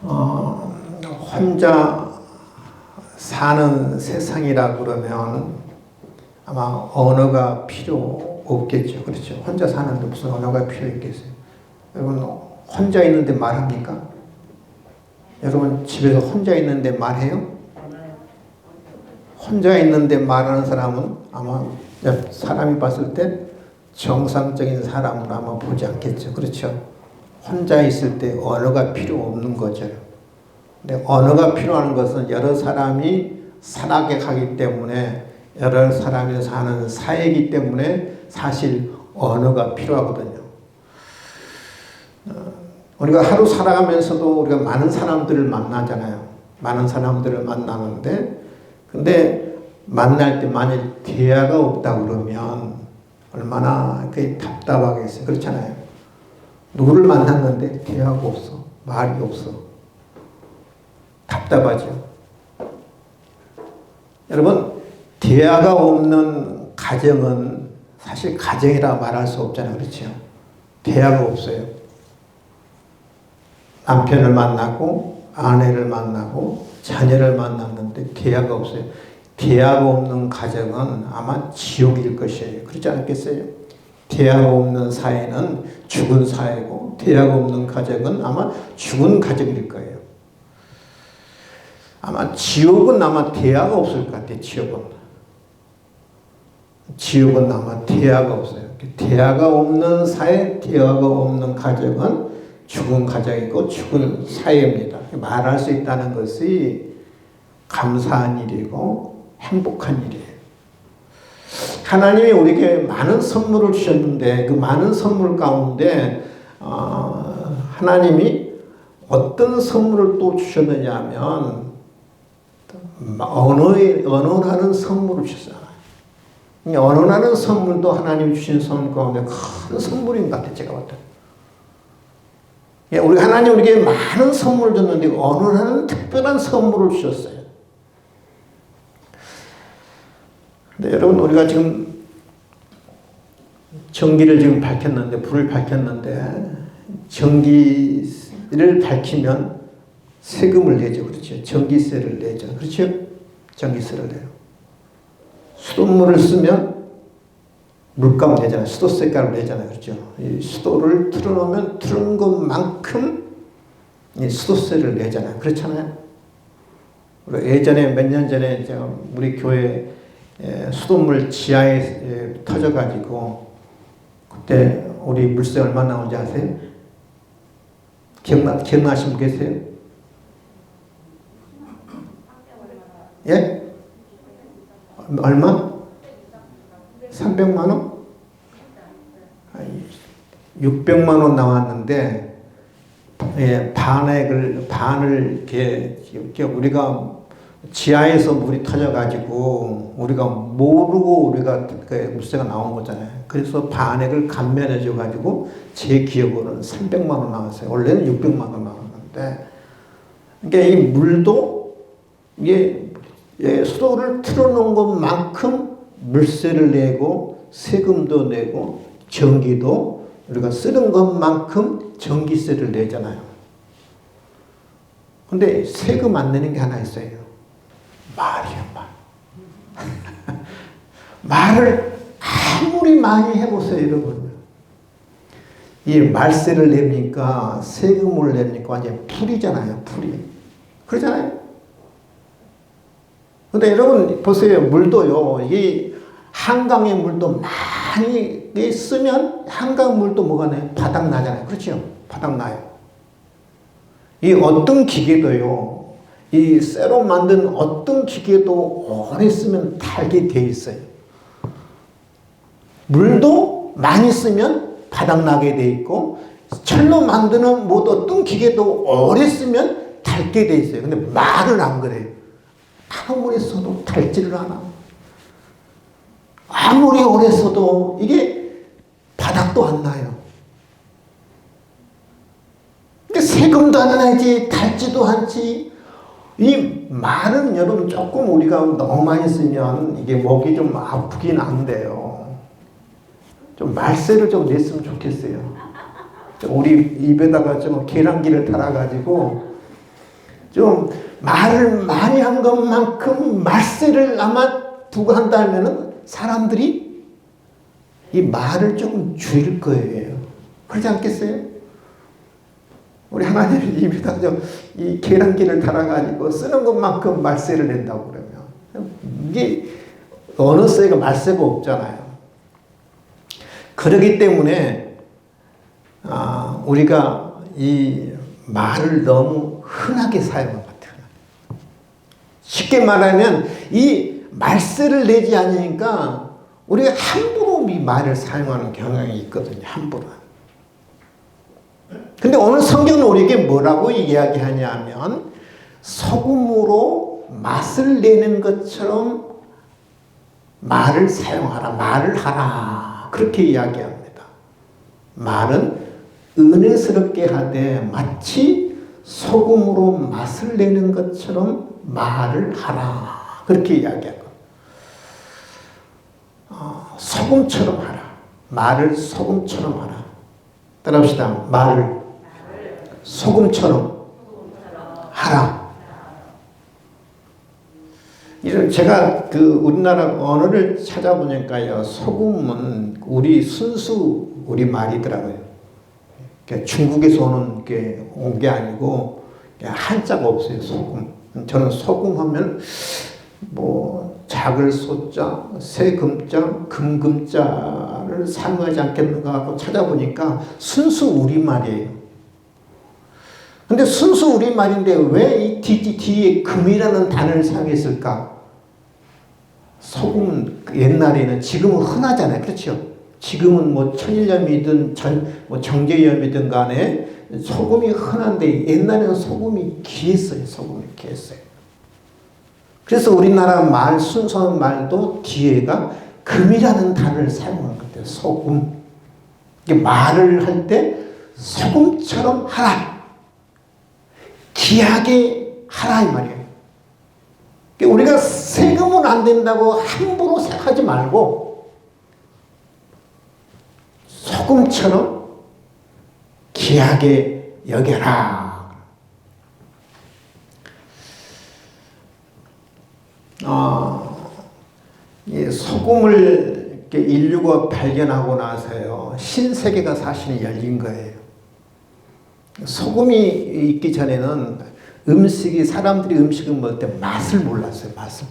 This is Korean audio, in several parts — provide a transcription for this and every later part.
혼자 사는 세상이라 그러면 아마 언어가 필요 없겠죠. 그렇죠. 혼자 사는데 무슨 언어가 필요 있겠어요. 여러분 혼자 있는데 말합니까? 여러분 집에서 혼자 있는데 말해요? 혼자 있는데 말하는 사람은 아마 사람이 봤을 때 정상적인 사람으로 아마 보지 않겠죠. 그렇죠. 혼자 있을 때 언어가 필요 없는 거죠. 근데 언어가 필요한 것은 여러 사람이 살아가게 하기 때문에, 여러 사람이 사는 사회이기 때문에 사실 언어가 필요하거든요. 우리가 하루 살아가면서도 우리가 많은 사람들을 만나잖아요. 많은 사람들을 만나는데, 근데 만날 때 만약 대화가 없다 그러면 얼마나 그게 답답하겠어요. 그렇잖아요. 누구를 만났는데 대화가 없어. 말이 없어. 답답하죠. 여러분, 대화가 없는 가정은 사실 가정이라 말할 수 없잖아요. 그렇죠? 대화가 없어요. 남편을 만나고 아내를 만나고 자녀를 만났는데 대화가 없어요. 대화가 없는 가정은 아마 지옥일 것이에요. 그렇지 않겠어요? 대화가 없는 사회는 죽은 사회고, 대화가 없는 가정은 아마 죽은 가정일 거예요. 아마 지옥은 아마 대화가 없을 것 같아요. 지옥은 아마 대화가 없어요. 대화가 없는 사회, 대화가 없는 가정은 죽은 가정이고 죽은 사회입니다. 말할 수 있다는 것이 감사한 일이고 행복한 일이에요. 하나님이 우리에게 많은 선물을 주셨는데 그 많은 선물 가운데 하나님이 어떤 선물을 또 주셨느냐 하면 언어라는 선물을 주셨어요. 언어라는 선물도 하나님이 주신 선물 가운데 큰 선물인 것 같아요. 제가 봤을 때. 우리 하나님 우리에게 많은 선물을 줬는데 언어라는 특별한 선물을 주셨어요. 근데 여러분 우리가 지금 전기를 지금 밝혔는데, 불을 밝혔는데 전기를 밝히면 세금을 내죠. 그렇죠? 전기세를 내죠. 그렇죠? 전기세를 내요. 수돗물을 쓰면 물값 내잖아요. 수도세가를 내잖아요. 그렇죠? 이 수도를 틀어놓으면 틀은 것만큼 이 수도세를 내잖아요. 그렇잖아요. 예전에 몇 년 전에 우리 교회 수돗물 지하에 터져가지고 그때 우리 물세 얼마 나온지 아세요? 기억나신 분 계세요? 예? 얼마? 300만 원? 600만 원 나왔는데 반을 이렇게 우리가 지하에서 물이 터져가지고 우리가 모르고 우리가 그 물세가 나온 거잖아요. 그래서 반액을 감면해줘가지고 제 기억으로는 300만 원 나왔어요. 원래는 600만 원 나왔는데, 그러니까 이 물도 이게 수도를 틀어놓은 것만큼 물세를 내고 세금도 내고 전기도 우리가 쓰는 것만큼 전기세를 내잖아요. 근데 세금 안 내는 게 하나 있어요. 말이에요, 말. 말을 아무리 많이 해보세요, 여러분. 이 말세를 냅니까? 세금을 냅니까? 완전 풀이잖아요, 풀이. 그러잖아요? 근데 여러분, 보세요. 물도요, 이 한강의 물도 많이 쓰면 한강 물도 뭐가 나요? 바닥 나잖아요. 그렇죠? 바닥 나요. 이 어떤 기계도요, 이 쇠로 만든 어떤 기계도 오래 쓰면 닳게 돼 있어요. 물도 많이 쓰면 바닥나게 돼 있고, 철로 만드는 뭐 어떤 기계도 오래 쓰면 닳게 돼 있어요. 근데 말은 안 그래요. 아무리 써도 닳지를 않아. 아무리 오래 써도 이게 바닥도 안 나요. 세금도 안 나지, 닳지도 않지. 이 말은 여러분 조금 우리가 너무 많이 쓰면 이게 목이 좀 아프긴 한데요. 좀 말세를 좀 냈으면 좋겠어요. 우리 입에다가 좀 계란기를 달아가지고 좀 말을 많이 한 것만큼 말세를 아마 두고 한다면은 사람들이 이 말을 조금 줄일 거예요. 그렇지 않겠어요? 우리 하나님의 입에다 이 계란기를 달아가지고 쓰는 것만큼 말세를 낸다고 그러면 이게 언어세가 말세가 없잖아요. 그렇기 때문에 우리가 이 말을 너무 흔하게 사용한 것 같아요. 쉽게 말하면 이 말세를 내지 않으니까 우리가 함부로 이 말을 사용하는 경향이 있거든요. 함부로. 근데 오늘 성경은 우리에게 뭐라고 이야기하냐면 소금으로 맛을 내는 것처럼 말을 사용하라, 말을 하라 그렇게 이야기합니다. 말은 은혜스럽게 하되 마치 소금으로 맛을 내는 것처럼 말을 하라 그렇게 이야기하고 소금처럼 하라, 말을 소금처럼 하라. 따라합시다. 말을 소금처럼 하라. 이런 제가 우리나라 언어를 찾아보니까요, 소금은 우리 순수 우리 말이더라고요. 중국에서 온 게 아니고 한자가 없어요. 소금. 저는 소금하면 뭐 작을 소자, 새금자, 금금자를 사용하지 않겠는가 하고 찾아보니까 순수 우리말이에요. 근데 순수 우리말인데 왜 이 뒤에 금이라는 단어를 사용했을까? 소금은 옛날에는, 지금은 흔하잖아요. 그렇죠? 지금은 뭐 천일염이든 정제염이든 간에 소금이 흔한데 옛날에는 소금이 귀했어요. 소금이 귀했어요. 그래서 우리나라 말, 순수한 말도 뒤에가 금이라는 단어를 사용한 것 같아요. 소금. 말을 할 때 소금처럼 하라. 귀하게 하라 이 말이에요. 우리가 세금은 안 된다고 함부로 생각하지 말고 소금처럼 귀하게 여겨라. 이 소금을 인류가 발견하고 나서요, 신세계가 사실 열린 거예요. 소금이 있기 전에는 사람들이 음식을 먹을 때 맛을 몰랐어요. 맛을.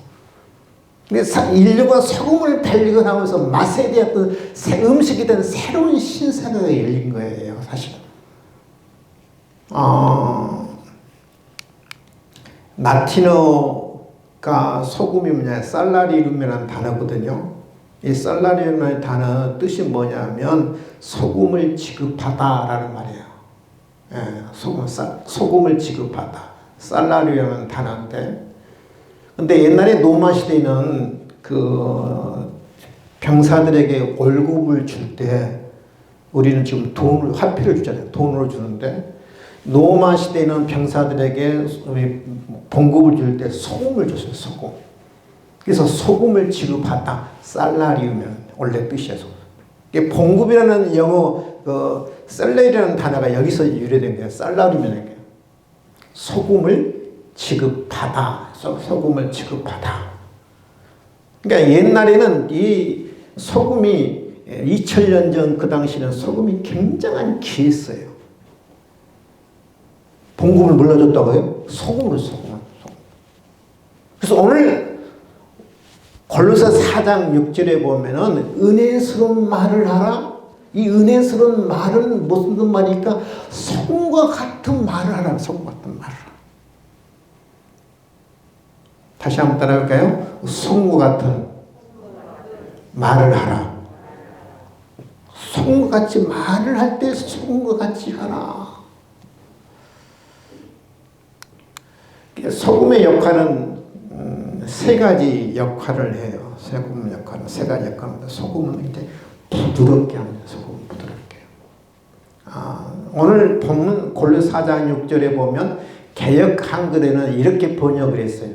근데 인류가 소금을 발견하면서 맛에 대한 음식에 대한 새로운 신세계가 열린 거예요. 사실. 라틴어가 소금이 뭐냐, 살라리움이라는 단어거든요. 이 살라리움의 단어 뜻이 뭐냐면 소금을 지급하다라는 말이에요. 예, 소금을 지급하다. 살라리움이라는 단어인데, 근데 옛날에 로마 시대에는 병사들에게 월급을 줄 때 우리는 지금 화폐를 주잖아요. 돈으로 주는데 로마 시대에는 병사들에게 봉급을 줄 때 소금을 줬어요. 소금. 그래서 소금을 지급하다. 살라리움은 원래 뜻이에요. 봉급이라는 영어 셀레리라는 단어가 여기서 유래된 거예요. 살라리움이라는 게 소금을 지급하다. 소금을 지급하다. 그러니까 옛날에는 이 소금이 2000년 전 그 당시에는 소금이 굉장히 귀했어요. 봉급을 물려줬다고요? 소금을. 그래서 오늘 골로새 4장 6절에 보면은 은혜스러운 말을 하라. 이 은혜스러운 말은 무슨 말일까? 소금과 같은 말을 하라. 소금 같은 말을. 다시 한번 따라할까요? 소금과 같은 말을 하라. 소금과 같이 말을 할 때 소금과 같이 하라. 소금의 역할은 세 가지 역할을 해요. 소금 역할은 세 가지 역할입니다. 소금은 이제 부드럽게 합니다. 소금은 부드럽게. 오늘 본문 골로새 4장 6절에 보면 개역 한글에는 이렇게 번역을 했어요.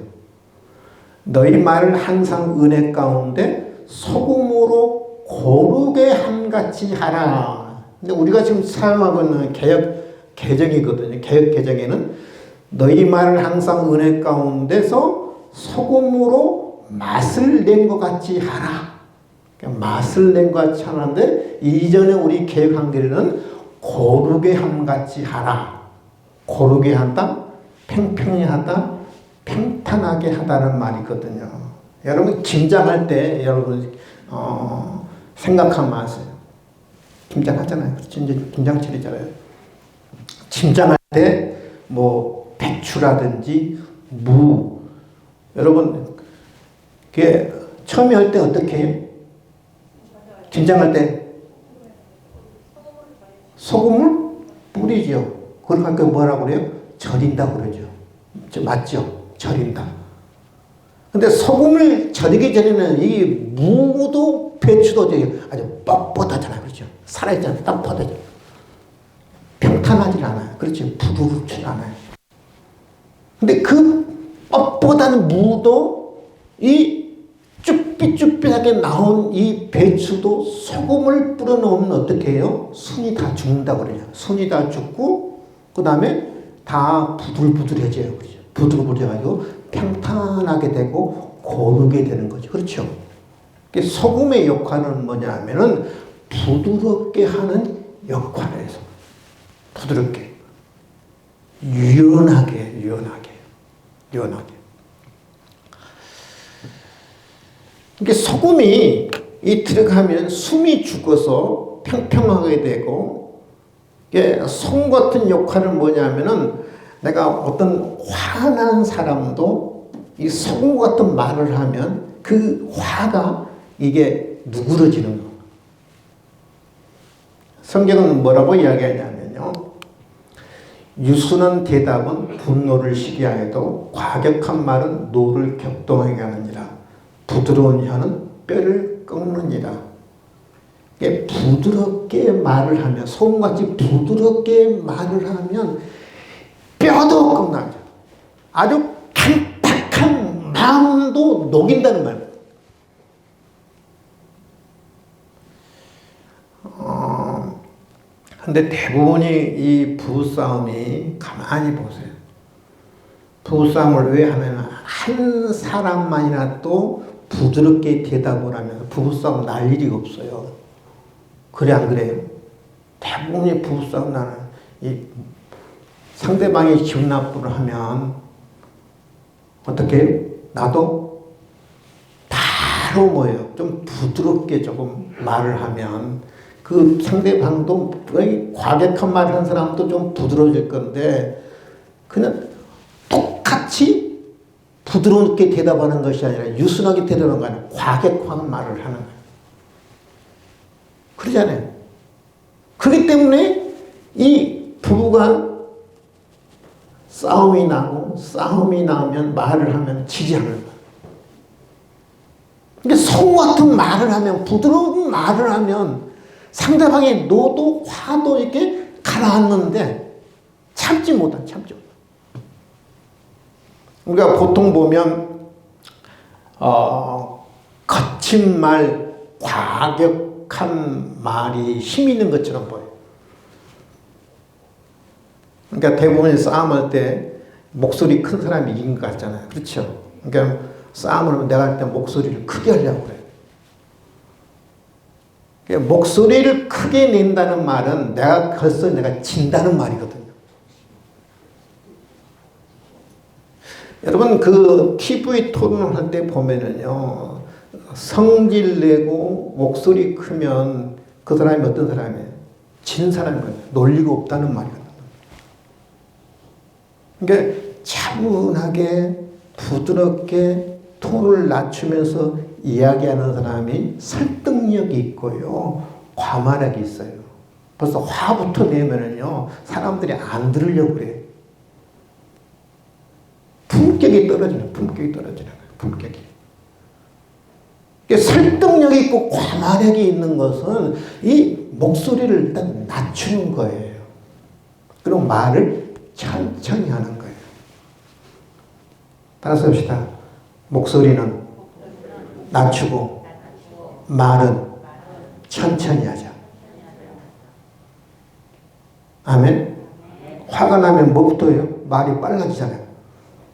너희 말을 항상 은혜 가운데 소금으로 고르게 함같이 하라. 근데 우리가 지금 사용하고 있는 개역 개정이거든요. 개역 개정에는 너희 말을 항상 은혜 가운데서 소금으로 맛을 낸 것 같이 하라. 맛을 낸 것 같이 하는데 이전에 우리 개혁 한글에는 고르게 함 같이 하라. 고르게 한다, 팽팽히 하다, 평탄하게 하다는 말이거든요. 여러분 김장할 때 여러분 생각하면 아세요. 김장하잖아요. 그렇죠? 이제 김장철이잖아요. 김장할 때 뭐 배추라든지 무, 여러분 그게 처음에 할 때 어떻게 해요? 김장할 때 소금을 뿌리죠. 그러니까 뭐라고 그래요? 절인다고 그러죠. 맞죠? 절인다. 근데 소금을 절이기 전에는 이 무도 배추도 아주 뻣뻣하잖아요. 그렇죠? 살아있잖아요. 딱 뻗어져. 평탄하지 않아요. 그렇죠? 부드럽지 않아요. 근데 그 뻣뻣한 무도 이 쭈삣쭈삣하게 나온 이 배추도 소금을 뿌려 놓으면 어떻게 해요? 순이 다 죽는다고 그래요. 순이 다 죽고 그 다음에 다 부들부들해져요. 그렇죠? 부들부들해가지고 평탄하게 되고 고르게 되는 거죠. 그렇죠? 소금의 역할은 뭐냐 하면은 부드럽게 하는 역할을 해서 부드럽게 유연하게 이게 소금이 이 들어가면 숨이 죽어서 평평하게 되고 이게 소금 같은 역할은 뭐냐면은 내가 어떤 화난 사람도 이 소금 같은 말을 하면 그 화가 이게 누그러지는 거. 성경은 뭐라고 이야기하냐면요. 유순한 대답은 분노를 시기게 하여도 과격한 말은 노를 격동하게 하느니라. 부드러운 혀는 뼈를 꺾느니라. 부드럽게 말을 하면 소금같이 부드럽게 말을 하면 뼈도 꺾나죠. 아주 강팍한 마음도 녹인다는 말. 근데 대부분이 이 부부싸움이 가만히 보세요. 부부싸움을 왜 하면 한 사람만이라도 부드럽게 대답을 하면서 부부싸움 날 일이 없어요. 그래 안 그래요? 대부분이 부부싸움 나는 이 상대방이 기분 나쁘를 하면 어떻게 해요? 나도 바로 뭐예요? 좀 부드럽게 조금 말을 하면 그 상대방도 과격한 말을 하는 사람도 좀 부드러워질 건데 그냥 똑같이 부드럽게 대답하는 것이 아니라 유순하게 대답하는 거 아니라 과격한 말을 하는 거예요. 그러잖아요. 그렇기 때문에 이 부부가 싸움이 나면 말을 하면 지지 않는 거예요. 그러니까 송 같은 말을 하면 부드러운 말을 하면 상대방의 노도 화도 이렇게 가라앉는데 참지 못해. 우리가 보통 보면 거친 말, 과격한 말이 힘 있는 것처럼 보여요. 그러니까 대부분 싸움할 때 목소리 큰 사람이 이긴 것 같잖아요. 그렇죠? 그러니까 싸움을 하면 내가 할 때 목소리를 크게 하려고 그래요. 그러니까 목소리를 크게 낸다는 말은 내가 진다는 말이거든요. 여러분 그 TV 토론을 할 때 보면은요 성질 내고 목소리 크면 그 사람이 어떤 사람이에요? 진 사람이거든요. 논리가 없다는 말이거든요. 그러니까 차분하게 부드럽게 톤을 낮추면서 이야기하는 사람이 설득력이 있고요. 과만하게 있어요. 벌써 화부터 내면은요 사람들이 안 들으려고 그래요. 품격이 떨어지는 거예요. 설득력이 있고 과만하게 있는 것은 이 목소리를 일단 낮추는 거예요. 그리고 말을 천천히 하는 거예요. 따라서 합시다. 목소리는 낮추고 말은 천천히 하자. 아멘. 화가 나면 뭐부터요? 말이 빨라지잖아요.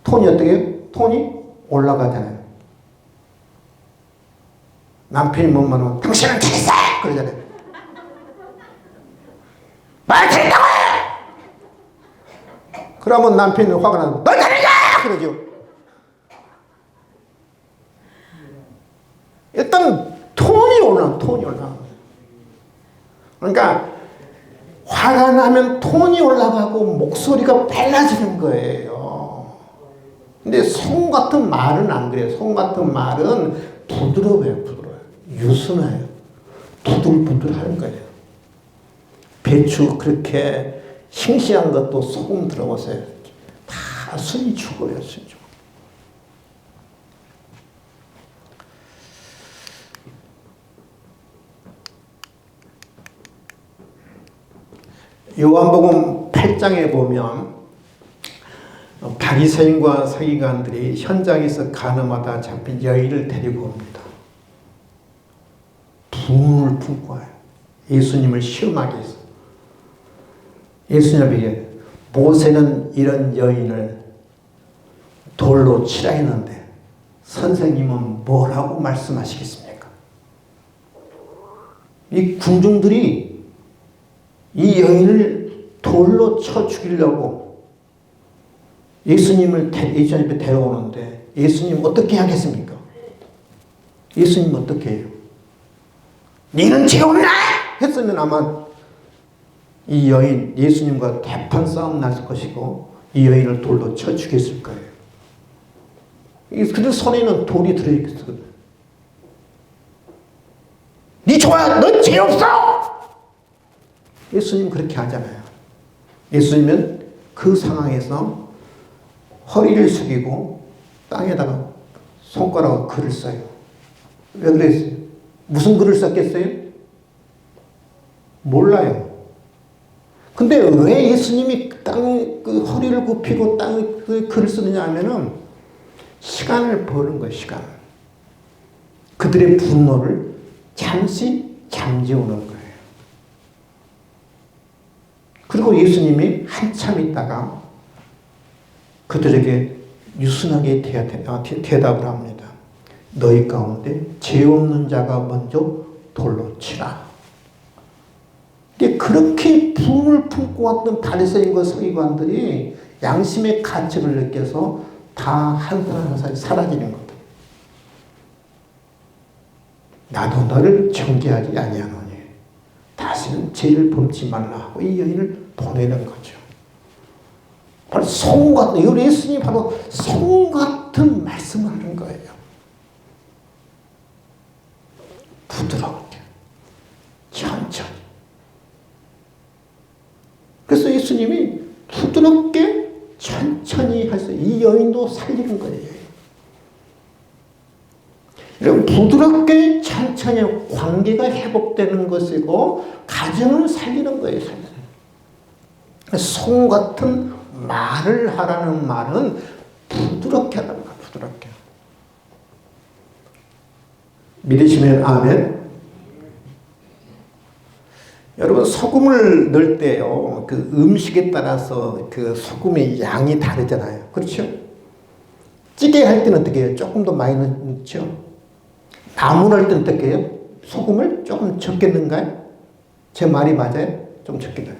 톤이 어떻게 해요? 톤이 올라가잖아요. 남편이 못 말하면 당신은 잘했어! 그러잖아요. 말 잘했다고! 그러면 남편이 화가 나면 너 잘했냐! 그러죠. 일단 톤이 올라가. 그러니까 화가 나면 톤이 올라가고 목소리가 빨라지는 거예요. 근데 송 같은 말은 안 그래요. 송 같은 말은 부드러워요. 유순해요. 부들부들한 거예요. 배추 그렇게 싱싱한 것도 소금 들어가서요. 다 순이 죽어요. 순이 죽어. 요한복음 8장에 보면 바리새인과 서기관들이 현장에서 간음하다 잡힌 여인을 데리고 옵니다. 분을 품고 와요. 예수님을 시험하기 위해서. 예수님에게 모세는 이런 여인을 돌로 치라 했는데 선생님은 뭐라고 말씀하시겠습니까? 이 군중들이 이 여인을 돌로 쳐 죽이려고 예수님 앞에 데려오는데 예수님 어떻게 하겠습니까? 예수님 어떻게 해요? 너는 죄 없나? 했으면 아마 이 여인 예수님과 대판 싸움 났을 것이고 이 여인을 돌로 쳐 죽였을 거예요. 그들 손에는 돌이 들어있거든. 네 좋아, 넌 죄 없어. 예수님 그렇게 하잖아요. 예수님은 그 상황에서 허리를 숙이고 땅에다가 손가락으로 글을 써요. 왜 그랬어요? 무슨 글을 썼겠어요? 몰라요. 근데 왜 예수님이 땅에 그 허리를 굽히고 땅에 그 글을 쓰느냐 하면은 시간을 버는 거예요. 시간. 그들의 분노를 잠시 잠재우는 거예요. 그리고 예수님이 한참 있다가 그들에게 유순하게 대답을 합니다. 너희 가운데 죄 없는 자가 먼저 돌로 치라. 그렇게 분을 품고 왔던 바리새인과 서기관들이 양심의 가책을 느껴서 다 한 사람 한 사람이 사라지는 겁니다. 나도 너를 정죄하지 아니하노니 다시는 죄를 범치 말라 하고 이 여인을 보내는 거죠. 바로 송 같은, 이 예수님이 바로 송 같은 말씀을 하는 거예요. 부드럽게, 천천히. 그래서 예수님이 부드럽게, 천천히 해서 이 여인도 살리는 거예요. 여러분, 부드럽게, 천천히 관계가 회복되는 것이고, 가정을 살리는 거예요, 송 같은 말을 하라는 말은 부드럽게 하라는 거예요, 부드럽게. 믿으시면 아멘. 여러분, 소금을 넣을 때요, 그 음식에 따라서 그 소금의 양이 다르잖아요. 그렇죠? 찌개 할 때는 어떻게 해요? 조금 더 많이 넣죠? 나물 할 때는 어떻게 해요? 소금을 조금 적게 넣는가요? 제 말이 맞아요? 좀 적게 넣어요.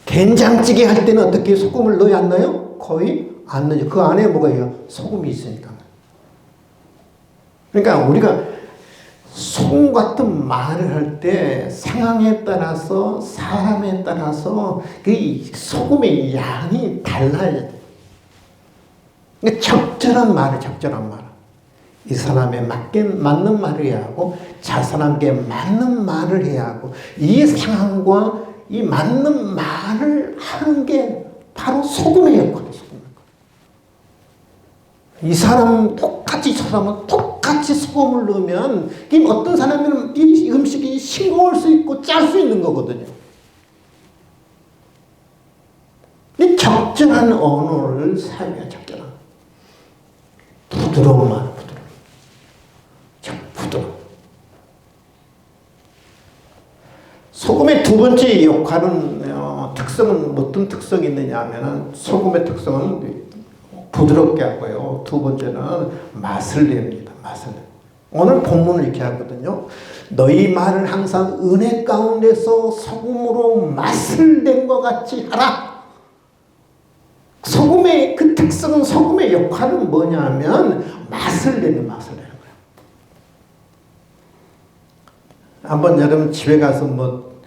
된장찌개 할 때는 어떻게 소금을 넣어야 안 넣어요? 거의 안 넣어요. 그 안에 뭐가 있어요? 소금이 있으니까. 그러니까 우리가 소금 같은 말을 할 때 상황에 따라서 사람에 따라서 그 소금의 양이 달라야 돼. 그러니까 적절한 말을 적절한 말. 이 사람에 맞는 말을 해야 하고 저 사람에게 맞는 말을 해야 하고 이 상황과 이 맞는 말을 하는 게 바로 소금의 역할이에요. 이 사람 똑같이 저 사람은 똑같이 소금을 넣으면 이 어떤 사람은 이 음식이 싱거울 수 있고 짤 수 있는 거거든요. 이 적절한 언어를 사용해야 적절한 부드러운 말, 부드러운. 소금의 두 번째 역할은 특성은 어떤 특성이 있느냐 하면은 소금의 특성은 부드럽게 하고요. 두 번째는 맛을 냅니다. 맛을. 오늘 본문을 이렇게 하거든요. 너희 말을 항상 은혜 가운데서 소금으로 맛을 낸 것 같이 하라. 소금의 그 특성은 소금의 역할은 뭐냐면 맛을 내는 거예요. 한번 여러분 집에 가서 뭐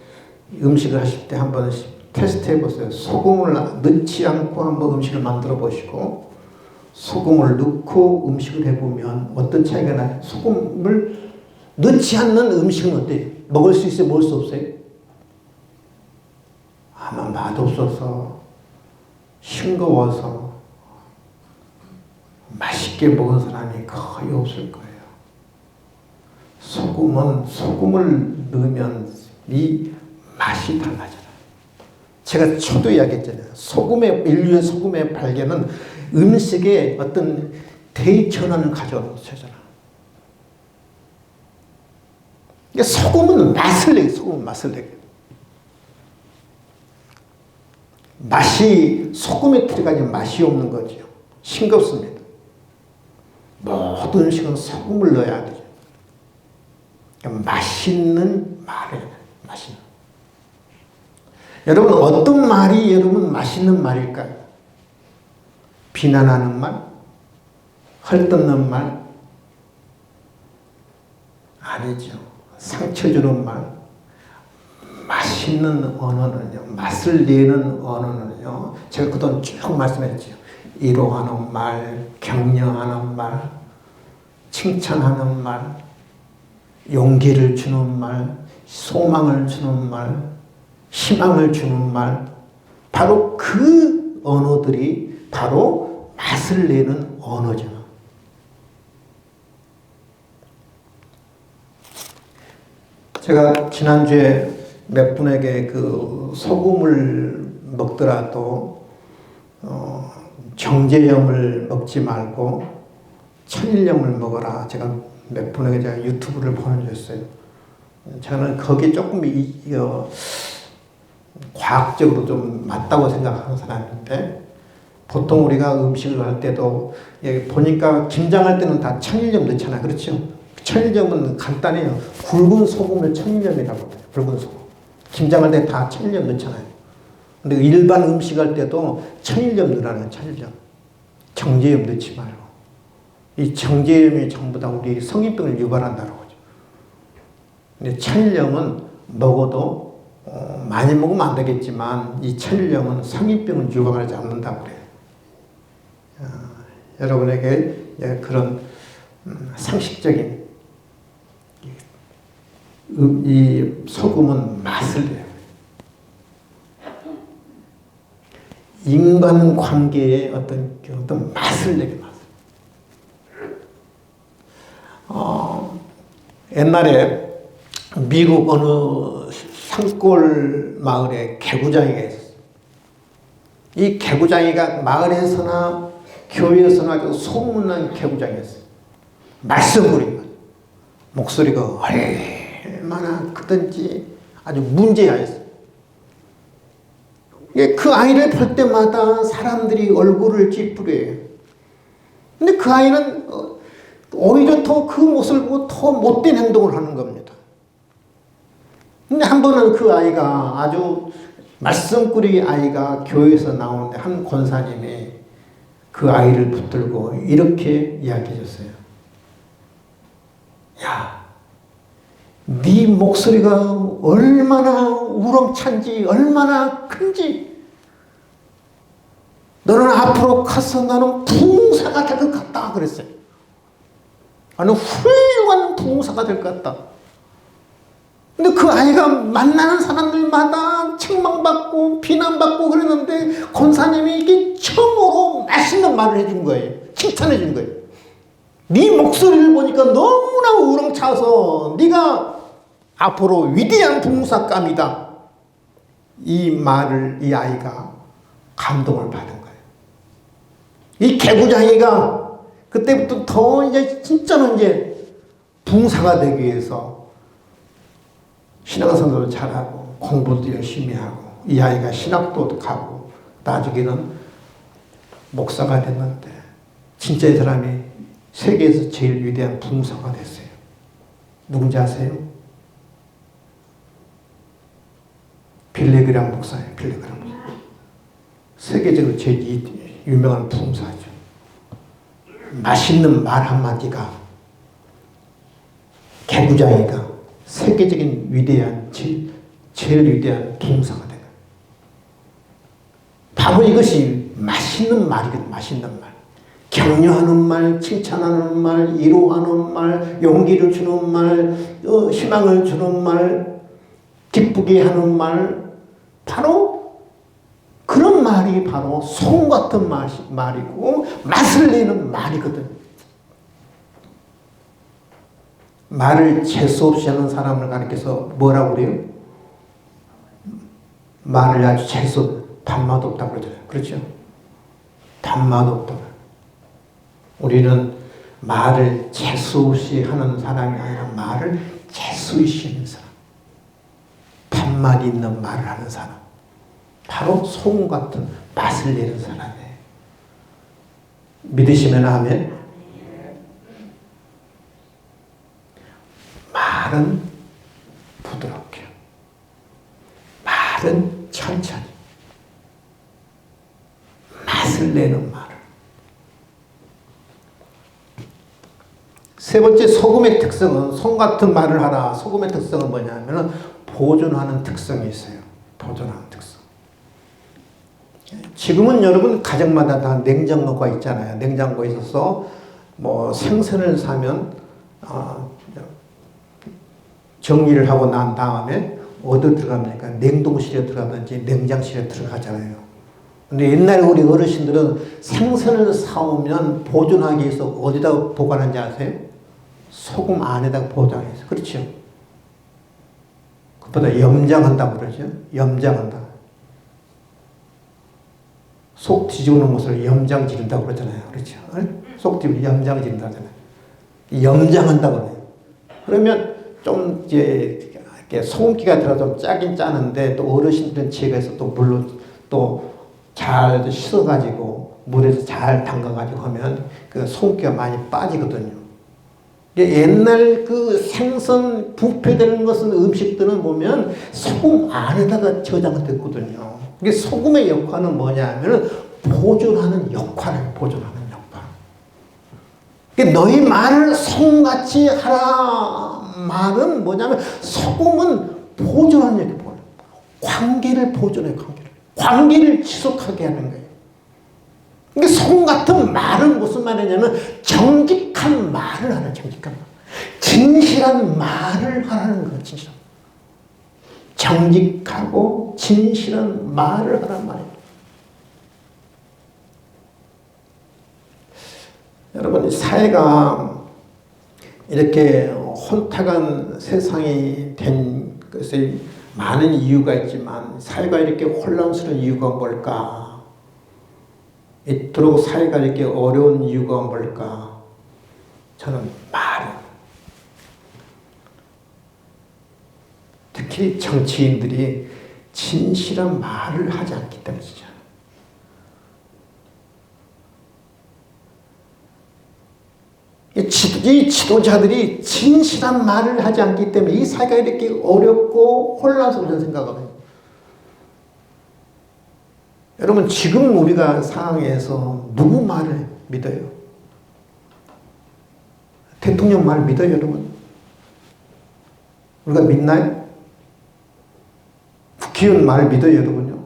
음식을 하실 때 한번 테스트 해보세요. 소금을 넣지 않고 한번 음식을 만들어 보시고 소금을 넣고 음식을 해보면 어떤 차이가 나요? 소금을 넣지 않는 음식은 어때요? 먹을 수 있어요? 먹을 수 없어요? 아마 맛없어서 싱거워서 맛있게 먹은 사람이 거의 없을 거예요. 소금을 넣으면 이 맛이 달라져요. 제가 초도 이야기했잖아요. 인류의 소금의 발견은 음식에 어떤 대전환을 가져오는 거잖아. 소금은 맛을 내요. 소금은 맛을 내요. 소금에 들어가지 맛이 없는 거죠. 싱겁습니다. 모든 음식은 소금을 넣어야 되죠. 맛있는 말이에요. 맛있는. 여러분 어떤 말이 여러분 맛있는 말일까요? 비난하는 말? 헐뜯는 말? 아니죠. 상처 주는 말. 맛있는 언어는요. 맛을 내는 언어는요. 제가 그동안 쭉 말씀했죠. 위로하는 말, 격려하는 말, 칭찬하는 말, 용기를 주는 말, 소망을 주는 말, 희망을 주는 말, 바로 그 언어들이 바로 맛을 내는 언어죠. 제가 지난주에 몇 분에게 그 소금을 먹더라도 정제염을 먹지 말고 천일염을 먹어라. 제가 몇 분에게 제가 유튜브를 보내줬어요. 저는 거기 조금 과학적으로 좀 맞다고 생각하는 사람인데, 보통 우리가 음식을 할 때도 보니까 김장할 때는 다 천일염 넣잖아요. 그렇죠? 천일염은 간단해요. 굵은 소금을 천일염이라고 해요. 굵은 소금. 김장할 때 다 천일염 넣잖아요. 근데 일반 음식 할 때도 천일염 넣으라는 천일염. 정제염 넣지 말고. 이 정제염이 전부 다 우리 성인병을 유발한다고 하죠. 근데 천일염은 먹어도 많이 먹으면 안 되겠지만 이 천일염은 성인병을 유발하지 않는다고 그래요. 여러분에게 그런 상식적인 이 소금은 맛을 내요. 인간관계에 어떤 맛을 내게 맛을. 옛날에 미국 어느 산골 마을에 개구장이가 있었어요. 이 개구장이가 마을에서나 교회에서나 소문난 개구장이었어요. 말썽부린 거죠. 목소리가 얼마나 크든지 아주 문제아였어요. 그 아이를 볼 때마다 사람들이 얼굴을 찌푸려요. 근데 그 아이는 오히려 더 그 모습을 보고 더 못된 행동을 하는 겁니다. 근데 한 번은 그 아이가 아주 말썽꾸러기 아이가 교회에서 나오는데 한 권사님이 그 아이를 붙들고 이렇게 이야기해 줬어요. 야, 네 목소리가 얼마나 우렁찬지 얼마나 큰지 너는 앞으로 커서 너는 부흥사가 될 것 같다 그랬어요. 아니 훌륭한 부흥사가 될 것 같다. 근데 그 아이가 만나는 사람들마다 책망받고 비난받고 그랬는데 권사님이 이게 처음으로 맛있는 말을 해준 거예요. 칭찬해 준 거예요. 네 목소리를 보니까 너무나 우렁차서 네가 앞으로 위대한 부흥사감이다. 이 말을 이 아이가 감동을 받은 거예요. 이 개구장이가 그때부터 더 이제 진짜로 이제 부흥사가 되기 위해서 신앙생활도 잘하고 공부도 열심히 하고 이 아이가 신학도 가고 나중에는 목사가 됐는데 진짜 이 사람이 세계에서 제일 위대한 부흥사가 됐어요. 누군지 아세요? 빌리그람 목사예요. 빌리그람 목사. 세계적으로 제일 유명한 부흥사죠. 맛있는 말 한마디가, 개구장이가 세계적인 위대한 제일 위대한 부흥사가 된 거예요. 바로 이것이 맛있는 말이거든요. 맛있는 말. 격려하는 말, 칭찬하는 말, 위로하는 말, 용기를 주는 말, 희망을 주는 말, 기쁘게 하는 말, 바로 그런 말이 바로 소금 같은 말이고 맛을 내는 말이거든요. 말을 재수 없이 하는 사람을 가리켜서 뭐라고 그래요? 말을 아주 재수, 단맛 없다고 그러잖아요. 그렇죠? 단맛 없다고. 우리는 말을 재수 없이 하는 사람이 아니라 말을 재수 있이 하는 사람. 단맛 있는 말을 하는 사람. 바로 소금 같은 맛을 내는 사람이에요. 믿으시면 아멘. 말은 부드럽게, 말은 천천히, 맛을 내는 말을. 세 번째, 소금의 특성은, 송 같은 말을 하라. 소금의 특성은 뭐냐면 보존하는 특성이 있어요. 보존하는 특성. 지금은 여러분 가정마다 다 냉장고가 있잖아요. 냉장고에 있어서 뭐 생선을 사면 정리를 하고 난 다음에 어디 들어갑니까? 냉동실에 들어가든지 냉장실에 들어가잖아요. 근데 옛날에 우리 어르신들은 생선을 사오면 보존하기 위해서 어디다 보관하는지 아세요? 소금 안에다가 보관해서. 그렇죠? 그보다 염장한다고 그러죠. 염장한다. 속 뒤집어놓은 것을 염장 지른다고 그러잖아요. 그렇죠? 속 뒤집어 염장 지른다고 하잖아요. 염장한다고 그래요. 그러면 좀 이제 이렇게 소금기가 들어서 좀 짜긴 짜는데 또 어르신들은 집에서 또 물로 또 잘 씻어가지고 물에서 잘 담가가지고 하면 그 소금기가 많이 빠지거든요. 옛날 그 생선 부패되는 것은 음식들은 보면 소금 안에다가 저장됐거든요. 이게 소금의 역할은 뭐냐면 보존하는 역할을 보존하는 역할. 너희 말을 소금같이 하라. 말은 뭐냐면 소금은 보존하는 역할. 관계를 보존해, 관계를 지속하게 하는 거예요. 그러니까 소금 같은 말은 무슨 말이냐면 정직한 말을 하는, 정직한 말. 진실한 말을 하라는 거예요. 진실한. 정직하고 진실한 말을 하라는 말이에요. 여러분, 사회가 이렇게 혼탁한 세상이 된 것에 많은 이유가 있지만 사회가 이렇게 혼란스러운 이유가 뭘까? 이토록 사회가 이렇게 어려운 이유가 뭘까? 저는 말. 특히 정치인들이 진실한 말을 하지 않기 때문이죠. 이 지도자들이 진실한 말을 하지 않기 때문에 이 사회가 이렇게 어렵고 혼란스러운 생각을 해요. 여러분, 지금 우리가 상황에서 누구 말을 믿어요? 대통령 말 믿어요, 여러분? 우리가 믿나요? 국회의원 말 믿어요, 여러분요?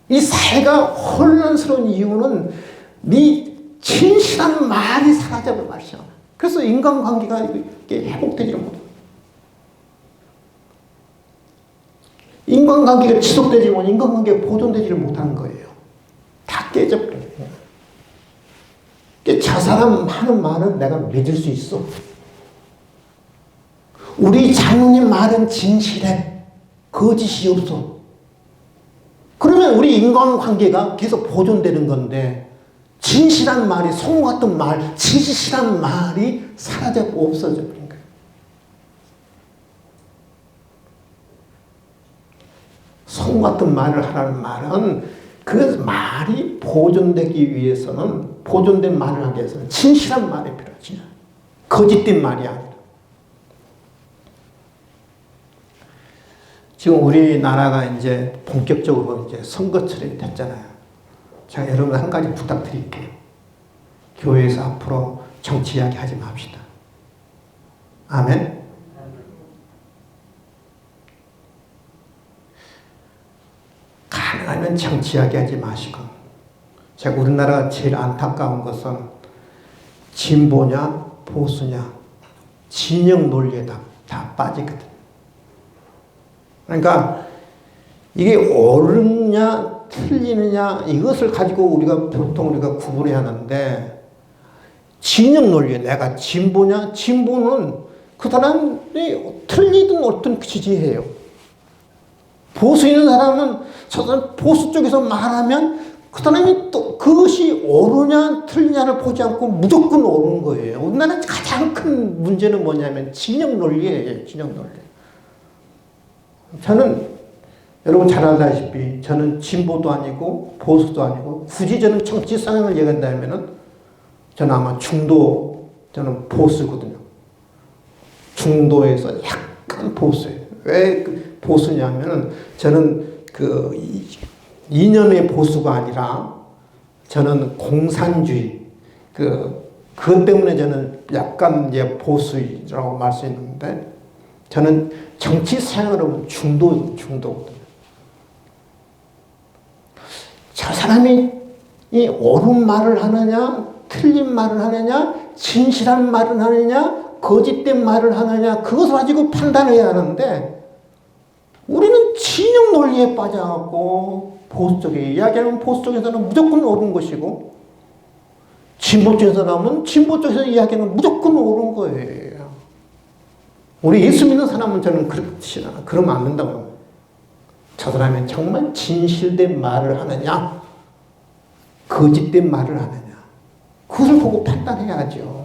이 사회가 혼란스러운 이유는 네 진실한 말이 사라져버린 말이죠. 그래서 인간관계가 이렇게 회복되지 못해요. 인간관계가 지속되지 못하면 인간관계가 보존되지를 못하는 거예요. 다 깨져버려요. 저 사람 하는 말은 내가 믿을 수 있어. 우리 장로님 말은 진실해. 거짓이 없어. 그러면 우리 인간관계가 계속 보존되는 건데 진실한 말이, 소금 같은 말, 진실한 말이 사라져 없어져 버린 거예요. 어떤 말을 하라는 말은 그 말이 보존되기 위해서는 보존된 말을 하기 위해서는 진실한 말이 필요하지. 거짓된 말이 아니라. 지금 우리나라가 이제 본격적으로 이제 선거철이 됐잖아요. 제가 여러분 한 가지 부탁드릴게요. 교회에서 앞으로 정치 이야기 하지 맙시다. 아멘. 가능하면 정치 이야기 하지 마시고. 제가 우리나라가 제일 안타까운 것은 진보냐 보수냐 진영 논리에 다 빠지거든. 그러니까 이게 옳으냐 틀리느냐 이것을 가지고 우리가 보통 우리가 구분해야 하는데, 진영 논리에 내가 진보냐, 진보는 그 사람이 틀리든 옳든 지지해요. 보수 있는 사람은 저 사람 보수 쪽에서 말하면 그 사람이 또 그것이 옳으냐 틀리냐를 보지 않고 무조건 옳은 거예요. 우리나라 가장 큰 문제는 뭐냐면 진영 논리예요. 진영 논리. 저는 여러분 잘 알다시피 저는 진보도 아니고 보수도 아니고, 굳이 저는 정치 성향을 얘기한다면은 저는 아마 저는 보수거든요. 중도에서 약간 보수예요. 왜 보수냐면은 저는 그 이념의 보수가 아니라 저는 공산주의, 그것 때문에 저는 약간 이제 보수라고 말 수 있는데, 저는 정치 사양으로 보면 중도거든요. 저 사람이 이 옳은 말을 하느냐, 틀린 말을 하느냐, 진실한 말을 하느냐, 거짓된 말을 하느냐, 그것을 가지고 판단해야 하는데, 우리는 진영 논리에 빠져갖고 보수 쪽에 이야기하면 보수 쪽에서는 무조건 옳은 것이고, 진보 쪽에서는 진보 쪽에서 이야기하면 무조건 옳은 거예요. 우리 예수 믿는 사람은 저는 그렇지 않아. 그러면 안 된다고. 저 사람이 정말 진실된 말을 하느냐, 거짓된 말을 하느냐, 그것을 보고 판단해야죠.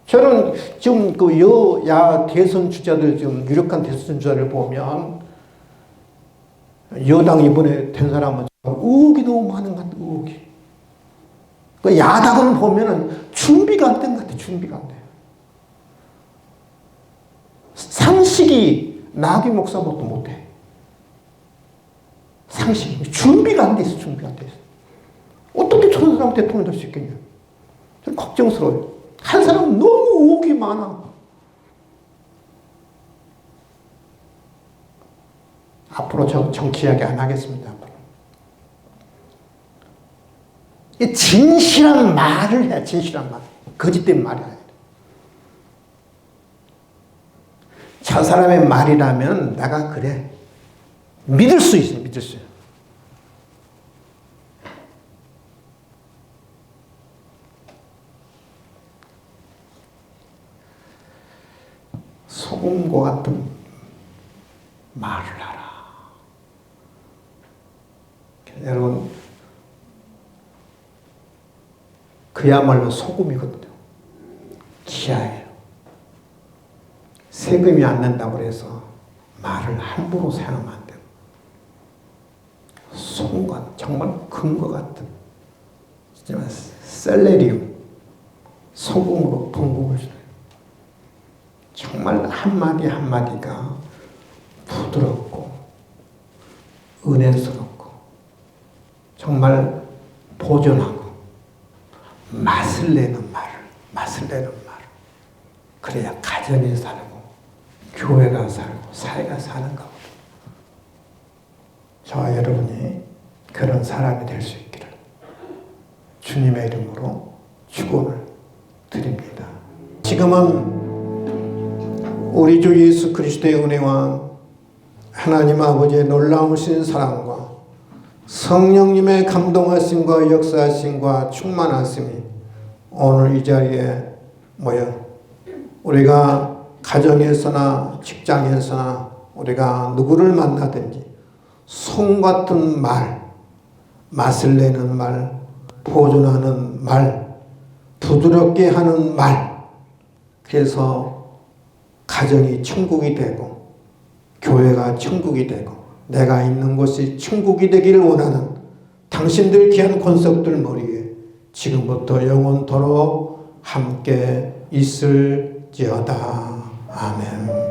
저는 지금 그 여야 대선 주자들, 지금 유력한 대선 주자를 보면 여당 이번에 된 사람은 의혹이 너무 많은 것 같아요. 의혹이. 그 야당을 보면은 준비가 안 된 것 같아요. 준비가 안 돼요. 상식이 나기 목사보다 못해. 상식이. 준비가 안 돼 있어. 준비가 안 돼 있어. 어떻게 저런 사람 대통령 될 수 있겠냐. 좀 걱정스러워요. 한 사람은 너무 의혹이 많아. 앞으로 저 정치 이야기 안 하겠습니다. 앞으로. 진실한 말을 해야, 진실한 말. 거짓된 말이 아니라. 저 사람의 말이라면 내가 그래. 믿을 수 있어요. 믿을 수 있어요. 소금과 같은 말을 하라. 여러분, 그야말로 소금이거든요. 기아예요. 세금이 안 낸다고 해서 말을 함부로 사용하면 안 돼요. 소금과 정말 금과 같은 셀레리움, 소금으로 번복을 줘요. 정말 한마디 한마디가 부드럽고 은혜스럽고 정말 보존하고 맛을 내는 말을 그래야 가정이 살고 교회가 살고 사회가 사는 거거든요. 저와 여러분이 그런 사람이 될 수 있기를 주님의 이름으로 축원을 드립니다. 지금은 우리 주 예수 그리스도의 은혜와 하나님 아버지의 놀라우신 사랑과 성령님의 감동하심과 역사하심과 충만하심이 오늘 이 자리에 모여 우리가 가정에서나 직장에서나 우리가 누구를 만나든지 송 같은 말, 맛을 내는 말, 보존하는 말, 부드럽게 하는 말, 그래서 가정이 천국이 되고 교회가 천국이 되고 내가 있는 곳이 천국이 되기를 원하는 당신들 귀한 권속들 머리에 지금부터 영원토록 함께 있을지어다. 아멘.